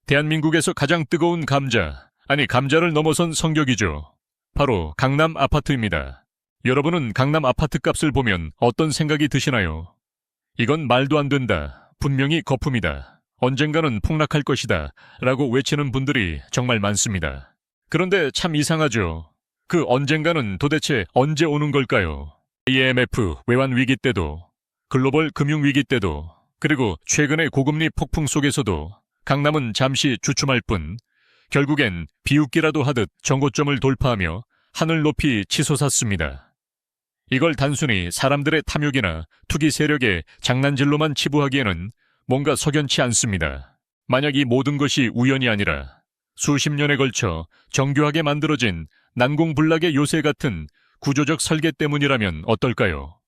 대한민국에서 가장 뜨거운 감자, 아니 감자를 넘어선 성격이죠. 바로 강남 아파트입니다. 여러분은 강남 아파트 값을 보면 어떤 생각이 드시나요? 이건 말도 안 된다. 분명히 거품이다. 언젠가는 폭락할 것이다. 라고 외치는 분들이 정말 많습니다. 그런데 참 이상하죠. 그 언젠가는 도대체 언제 오는 걸까요? IMF 외환 위기 때도, 글로벌 금융 위기 때도, 그리고 최근의 고금리 폭풍 속에서도 강남은 잠시 주춤할 뿐 결국엔 비웃기라도 하듯 정고점을 돌파하며 하늘 높이 치솟았습니다. 이걸 단순히 사람들의 탐욕이나 투기 세력의 장난질로만 치부하기에는 뭔가 석연치 않습니다. 만약 이 모든 것이 우연이 아니라 수십 년에 걸쳐 정교하게 만들어진 난공불락의 요새 같은 구조적 설계 때문이라면 어떨까요?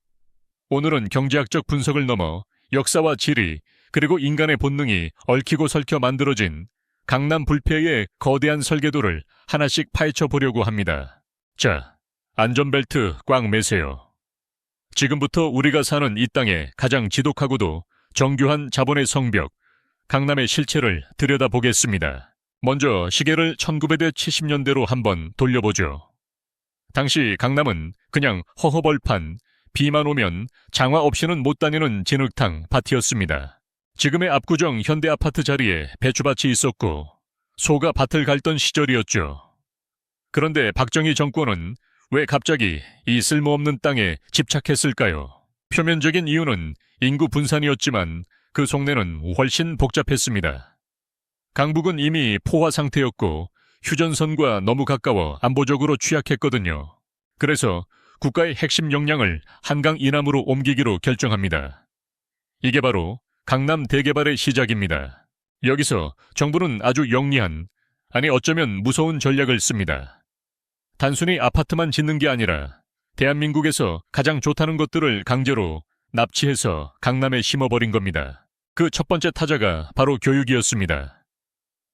오늘은 경제학적 분석을 넘어 역사와 지리, 그리고 인간의 본능이 얽히고 설켜 만들어진 강남 불패의 거대한 설계도를 하나씩 파헤쳐 보려고 합니다. 자, 안전벨트 꽉 매세요. 지금부터 우리가 사는 이 땅의 가장 지독하고도 정교한 자본의 성벽, 강남의 실체를 들여다보겠습니다. 먼저 시계를 1970년대로 한번 돌려보죠. 당시 강남은 그냥 허허벌판, 비만 오면 장화 없이는 못 다니는 진흙탕 밭이었습니다. 지금의 압구정 현대아파트 자리에 배추밭이 있었고 소가 밭을 갈던 시절이었죠. 그런데 박정희 정권은 왜 갑자기 이 쓸모없는 땅에 집착했을까요? 표면적인 이유는 인구 분산이었지만 그 속내는 훨씬 복잡했습니다. 강북은 이미 포화 상태였고 휴전선과 너무 가까워 안보적으로 취약했거든요. 그래서 국가의 핵심 역량을 한강 이남으로 옮기기로 결정합니다. 이게 바로 강남 대개발의 시작입니다. 여기서 정부는 아주 영리한, 아니 어쩌면 무서운 전략을 씁니다. 단순히 아파트만 짓는 게 아니라 대한민국에서 가장 좋다는 것들을 강제로 납치해서 강남에 심어버린 겁니다. 그 첫 번째 타자가 바로 교육이었습니다.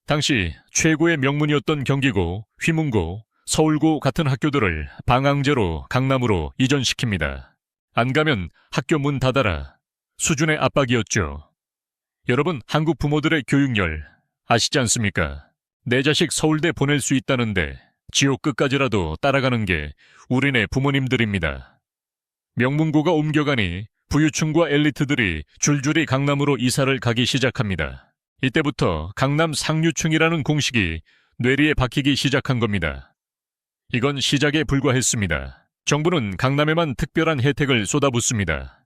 당시 최고의 명문이었던 경기고, 휘문고, 서울고 같은 학교들을 방황제로 강남으로 이전시킵니다. 안 가면 학교 문 닫아라. 수준의 압박이었죠. 여러분, 한국 부모들의 교육열 아시지 않습니까? 내 자식 서울대 보낼 수 있다는데 지옥 끝까지라도 따라가는 게 우리네 부모님들입니다. 명문고가 옮겨가니 부유층과 엘리트들이 줄줄이 강남으로 이사를 가기 시작합니다. 이때부터 강남 상류층이라는 공식이 뇌리에 박히기 시작한 겁니다. 이건 시작에 불과했습니다. 정부는 강남에만 특별한 혜택을 쏟아붓습니다.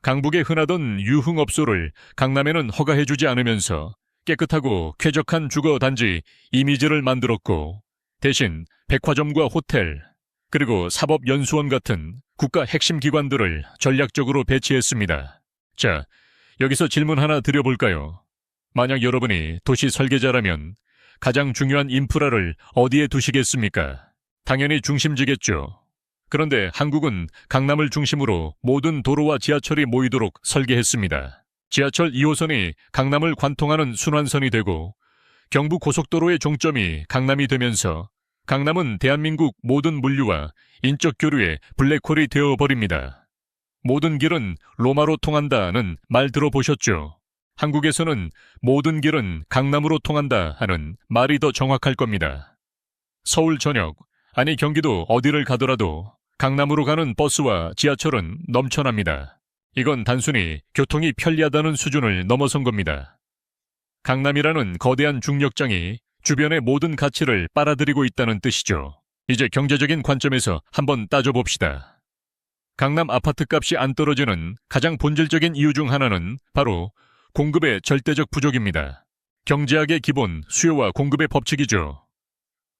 강북에 흔하던 유흥업소를 강남에는 허가해주지 않으면서 깨끗하고 쾌적한 주거단지 이미지를 만들었고, 대신 백화점과 호텔, 그리고 사법연수원 같은 국가 핵심 기관들을 전략적으로 배치했습니다. 자, 여기서 질문 하나 드려볼까요? 만약 여러분이 도시 설계자라면 가장 중요한 인프라를 어디에 두시겠습니까? 당연히 중심지겠죠. 그런데 한국은 강남을 중심으로 모든 도로와 지하철이 모이도록 설계했습니다. 지하철 2호선이 강남을 관통하는 순환선이 되고 경부고속도로의 종점이 강남이 되면서 강남은 대한민국 모든 물류와 인적 교류의 블랙홀이 되어버립니다. 모든 길은 로마로 통한다는 말 들어보셨죠? 한국에서는 모든 길은 강남으로 통한다 하는 말이 더 정확할 겁니다. 서울 전역, 아니 경기도 어디를 가더라도 강남으로 가는 버스와 지하철은 넘쳐납니다. 이건 단순히 교통이 편리하다는 수준을 넘어선 겁니다. 강남이라는 거대한 중력장이 주변의 모든 가치를 빨아들이고 있다는 뜻이죠. 이제 경제적인 관점에서 한번 따져봅시다. 강남 아파트 값이 안 떨어지는 가장 본질적인 이유 중 하나는 바로 공급의 절대적 부족입니다. 경제학의 기본, 수요와 공급의 법칙이죠.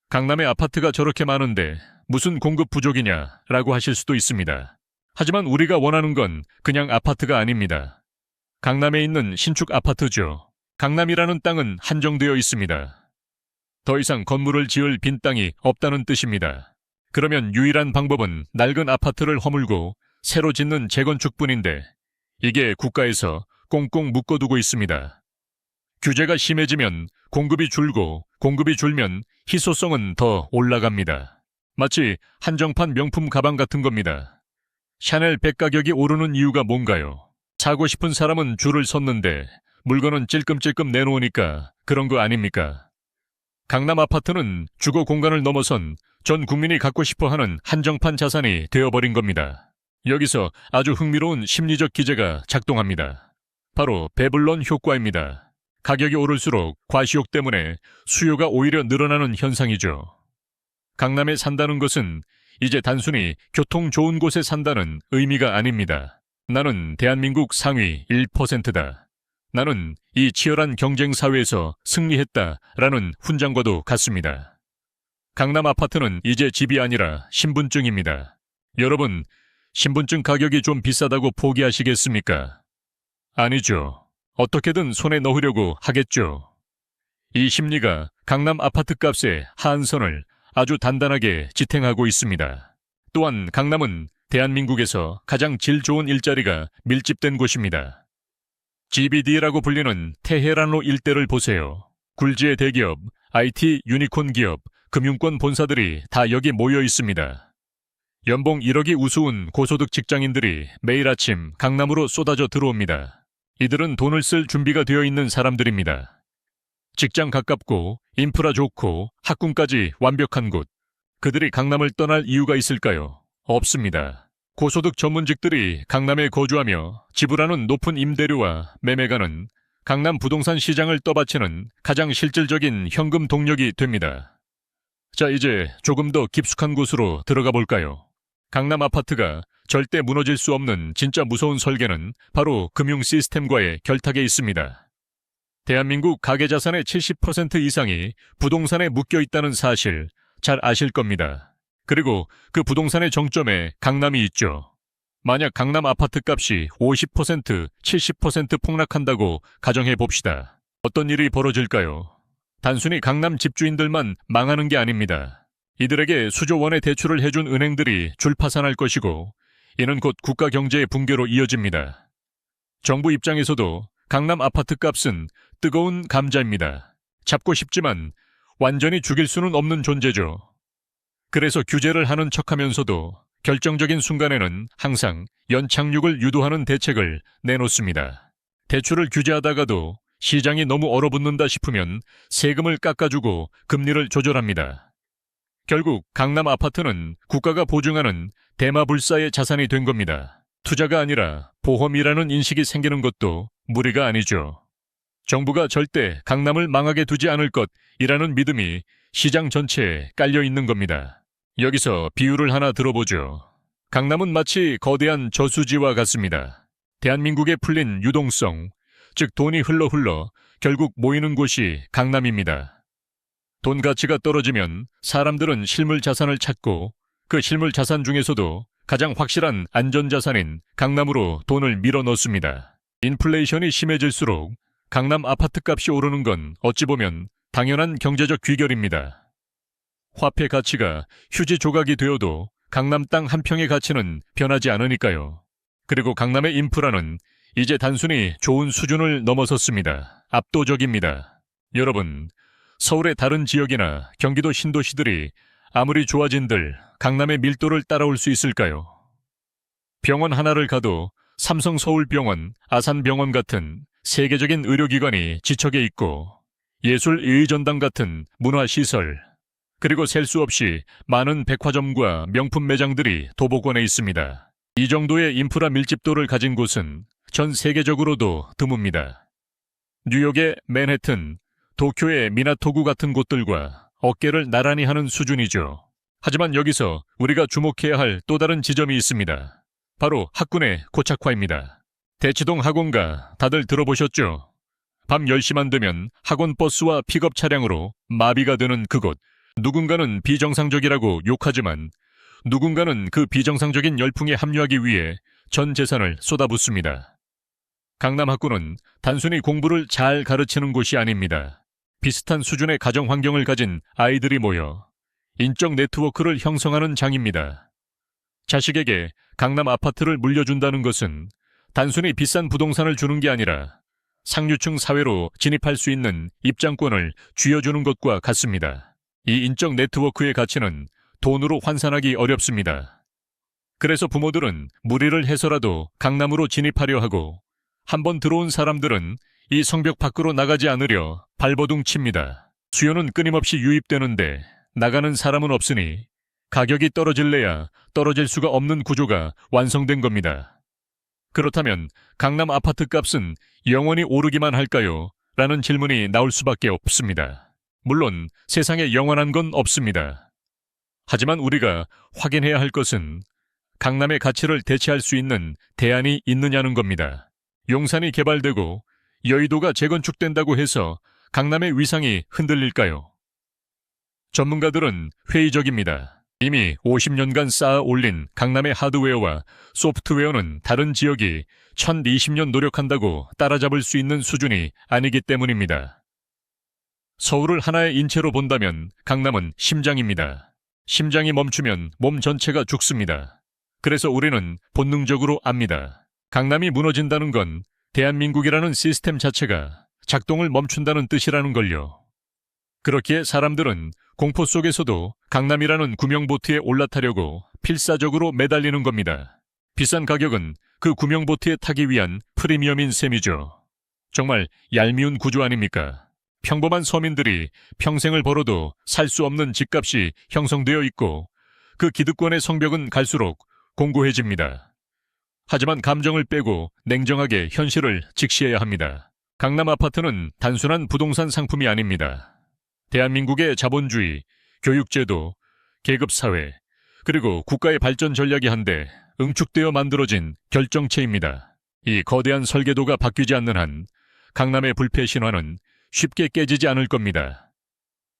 강남에 아파트가 저렇게 많은데 무슨 공급 부족이냐라고 하실 수도 있습니다. 하지만 우리가 원하는 건 그냥 아파트가 아닙니다. 강남에 있는 신축 아파트죠. 강남이라는 땅은 한정되어 있습니다. 더 이상 건물을 지을 빈 땅이 없다는 뜻입니다. 그러면 유일한 방법은 낡은 아파트를 허물고 새로 짓는 재건축뿐인데 이게 국가에서 꽁꽁 묶어두고 있습니다. 규제가 심해지면 공급이 줄고 공급이 줄면 희소성은 더 올라갑니다. 마치 한정판 명품 가방 같은 겁니다. 샤넬 백 가격이 오르는 이유가 뭔가요? 사고 싶은 사람은 줄을 섰는데 물건은 찔끔찔끔 내놓으니까 그런 거 아닙니까? 강남 아파트는 주거 공간을 넘어선 전 국민이 갖고 싶어하는 한정판 자산이 되어버린 겁니다. 여기서 아주 흥미로운 심리적 기제가 작동합니다. 바로 배블런 효과입니다. 가격이 오를수록 과시욕 때문에 수요가 오히려 늘어나는 현상이죠. 강남에 산다는 것은 이제 단순히 교통 좋은 곳에 산다는 의미가 아닙니다. 나는 대한민국 상위 1%다. 나는 이 치열한 경쟁 사회에서 승리했다라는 훈장과도 같습니다. 강남 아파트는 이제 집이 아니라 신분증입니다. 여러분, 신분증 가격이 좀 비싸다고 포기하시겠습니까? 아니죠. 어떻게든 손에 넣으려고 하겠죠. 이 심리가 강남 아파트 값의 하한선을 아주 단단하게 지탱하고 있습니다. 또한 강남은 대한민국에서 가장 질 좋은 일자리가 밀집된 곳입니다. GBD라고 불리는 테헤란로 일대를 보세요. 굴지의 대기업, IT 유니콘 기업, 금융권 본사들이 다 여기 모여 있습니다. 연봉 1억이 우스운 고소득 직장인들이 매일 아침 강남으로 쏟아져 들어옵니다. 이들은 돈을 쓸 준비가 되어 있는 사람들입니다. 직장 가깝고 인프라 좋고 학군까지 완벽한 곳. 그들이 강남을 떠날 이유가 있을까요? 없습니다. 고소득 전문직들이 강남에 거주하며 지불하는 높은 임대료와 매매가는 강남 부동산 시장을 떠받치는 가장 실질적인 현금 동력이 됩니다. 자, 이제 조금 더 깊숙한 곳으로 들어가 볼까요? 강남 아파트가 절대 무너질 수 없는 진짜 무서운 설계는 바로 금융 시스템과의 결탁에 있습니다. 대한민국 가계자산의 70% 이상이 부동산에 묶여 있다는 사실 잘 아실 겁니다. 그리고 그 부동산의 정점에 강남이 있죠. 만약 강남 아파트 값이 50%, 70% 폭락한다고 가정해 봅시다. 어떤 일이 벌어질까요? 단순히 강남 집주인들만 망하는 게 아닙니다. 이들에게 수조 원의 대출을 해준 은행들이 줄파산할 것이고 이는 곧 국가 경제의 붕괴로 이어집니다. 정부 입장에서도 강남 아파트 값은 뜨거운 감자입니다. 잡고 싶지만 완전히 죽일 수는 없는 존재죠. 그래서 규제를 하는 척하면서도 결정적인 순간에는 항상 연착륙을 유도하는 대책을 내놓습니다. 대출을 규제하다가도 시장이 너무 얼어붙는다 싶으면 세금을 깎아주고 금리를 조절합니다. 결국 강남 아파트는 국가가 보증하는 대마불사의 자산이 된 겁니다. 투자가 아니라 보험이라는 인식이 생기는 것도 무리가 아니죠. 정부가 절대 강남을 망하게 두지 않을 것이라는 믿음이 시장 전체에 깔려 있는 겁니다. 여기서 비유를 하나 들어보죠. 강남은 마치 거대한 저수지와 같습니다. 대한민국에 풀린 유동성, 즉 돈이 흘러 결국 모이는 곳이 강남입니다. 돈 가치가 떨어지면 사람들은 실물 자산을 찾고 그 실물 자산 중에서도 가장 확실한 안전자산인 강남으로 돈을 밀어 넣습니다. 인플레이션이 심해질수록 강남 아파트 값이 오르는 건 어찌 보면 당연한 경제적 귀결입니다. 화폐 가치가 휴지 조각이 되어도 강남 땅 한 평의 가치는 변하지 않으니까요. 그리고 강남의 인프라는 이제 단순히 좋은 수준을 넘어섰습니다. 압도적입니다. 여러분, 서울의 다른 지역이나 경기도 신도시들이 아무리 좋아진들 강남의 밀도를 따라올 수 있을까요? 병원 하나를 가도 삼성 서울병원, 아산병원 같은 세계적인 의료기관이 지척에 있고 예술의전당 같은 문화시설, 그리고 셀 수 없이 많은 백화점과 명품 매장들이 도보권에 있습니다. 이 정도의 인프라 밀집도를 가진 곳은 전 세계적으로도 드뭅니다. 뉴욕의 맨해튼, 도쿄의 미나토구 같은 곳들과 어깨를 나란히 하는 수준이죠. 하지만 여기서 우리가 주목해야 할 또 다른 지점이 있습니다. 바로 학군의 고착화입니다. 대치동 학원가 다들 들어보셨죠? 밤 10시만 되면 학원 버스와 픽업 차량으로 마비가 되는 그곳. 누군가는 비정상적이라고 욕하지만 누군가는 그 비정상적인 열풍에 합류하기 위해 전 재산을 쏟아붓습니다. 강남 학군은 단순히 공부를 잘 가르치는 곳이 아닙니다. 비슷한 수준의 가정 환경을 가진 아이들이 모여 인적 네트워크를 형성하는 장입니다. 자식에게 강남 아파트를 물려준다는 것은 단순히 비싼 부동산을 주는 게 아니라 상류층 사회로 진입할 수 있는 입장권을 쥐어주는 것과 같습니다. 이 인적 네트워크의 가치는 돈으로 환산하기 어렵습니다. 그래서 부모들은 무리를 해서라도 강남으로 진입하려 하고 한번 들어온 사람들은 이 성벽 밖으로 나가지 않으려 발버둥 칩니다. 수요는 끊임없이 유입되는데 나가는 사람은 없으니 가격이 떨어질래야 떨어질 수가 없는 구조가 완성된 겁니다. 그렇다면 강남 아파트 값은 영원히 오르기만 할까요? 라는 질문이 나올 수밖에 없습니다. 물론 세상에 영원한 건 없습니다. 하지만 우리가 확인해야 할 것은 강남의 가치를 대체할 수 있는 대안이 있느냐는 겁니다. 용산이 개발되고 여의도가 재건축된다고 해서 강남의 위상이 흔들릴까요? 전문가들은 회의적입니다. 이미 50년간 쌓아 올린 강남의 하드웨어와 소프트웨어는 다른 지역이 1020년 노력한다고 따라잡을 수 있는 수준이 아니기 때문입니다. 서울을 하나의 인체로 본다면 강남은 심장입니다. 심장이 멈추면 몸 전체가 죽습니다. 그래서 우리는 본능적으로 압니다. 강남이 무너진다는 건 대한민국이라는 시스템 자체가 작동을 멈춘다는 뜻이라는 걸요. 그렇기에 사람들은 공포 속에서도 강남이라는 구명보트에 올라타려고 필사적으로 매달리는 겁니다. 비싼 가격은 그 구명보트에 타기 위한 프리미엄인 셈이죠. 정말 얄미운 구조 아닙니까? 평범한 서민들이 평생을 벌어도 살 수 없는 집값이 형성되어 있고 그 기득권의 성벽은 갈수록 공고해집니다. 하지만 감정을 빼고 냉정하게 현실을 직시해야 합니다. 강남 아파트는 단순한 부동산 상품이 아닙니다. 대한민국의 자본주의, 교육제도, 계급사회, 그리고 국가의 발전 전략이 한데 응축되어 만들어진 결정체입니다. 이 거대한 설계도가 바뀌지 않는 한 강남의 불패 신화는 쉽게 깨지지 않을 겁니다.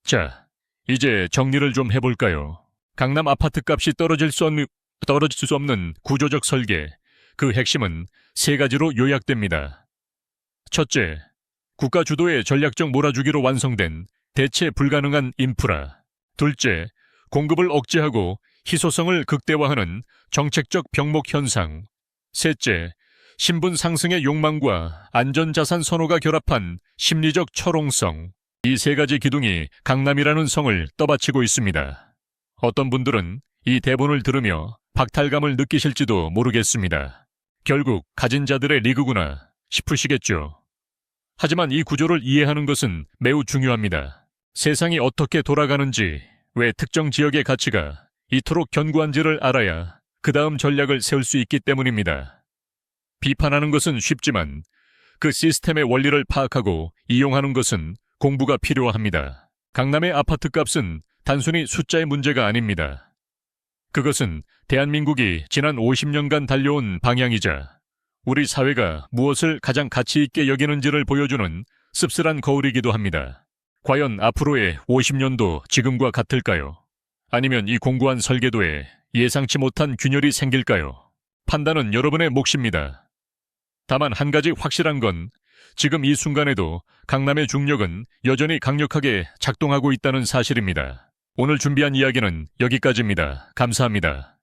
자, 이제 정리를 좀 해볼까요? 강남 아파트 값이 떨어질 수 없는 구조적 설계, 그 핵심은 세 가지로 요약됩니다. 첫째, 국가 주도의 전략적 몰아주기로 완성된 대체 불가능한 인프라. 둘째, 공급을 억제하고 희소성을 극대화하는 정책적 병목 현상. 셋째, 신분 상승의 욕망과 안전자산 선호가 결합한 심리적 철옹성. 이 세 가지 기둥이 강남이라는 성을 떠받치고 있습니다. 어떤 분들은 이 대본을 들으며 박탈감을 느끼실지도 모르겠습니다. 결국 가진 자들의 리그구나 싶으시겠죠. 하지만 이 구조를 이해하는 것은 매우 중요합니다. 세상이 어떻게 돌아가는지, 왜 특정 지역의 가치가 이토록 견고한지를 알아야 그 다음 전략을 세울 수 있기 때문입니다. 비판하는 것은 쉽지만 그 시스템의 원리를 파악하고 이용하는 것은 공부가 필요합니다. 강남의 아파트 값은 단순히 숫자의 문제가 아닙니다. 그것은 대한민국이 지난 50년간 달려온 방향이자 우리 사회가 무엇을 가장 가치 있게 여기는지를 보여주는 씁쓸한 거울이기도 합니다. 과연 앞으로의 50년도 지금과 같을까요? 아니면 이 공고한 설계도에 예상치 못한 균열이 생길까요? 판단은 여러분의 몫입니다. 다만 한 가지 확실한 건 지금 이 순간에도 강남의 중력은 여전히 강력하게 작동하고 있다는 사실입니다. 오늘 준비한 이야기는 여기까지입니다. 감사합니다.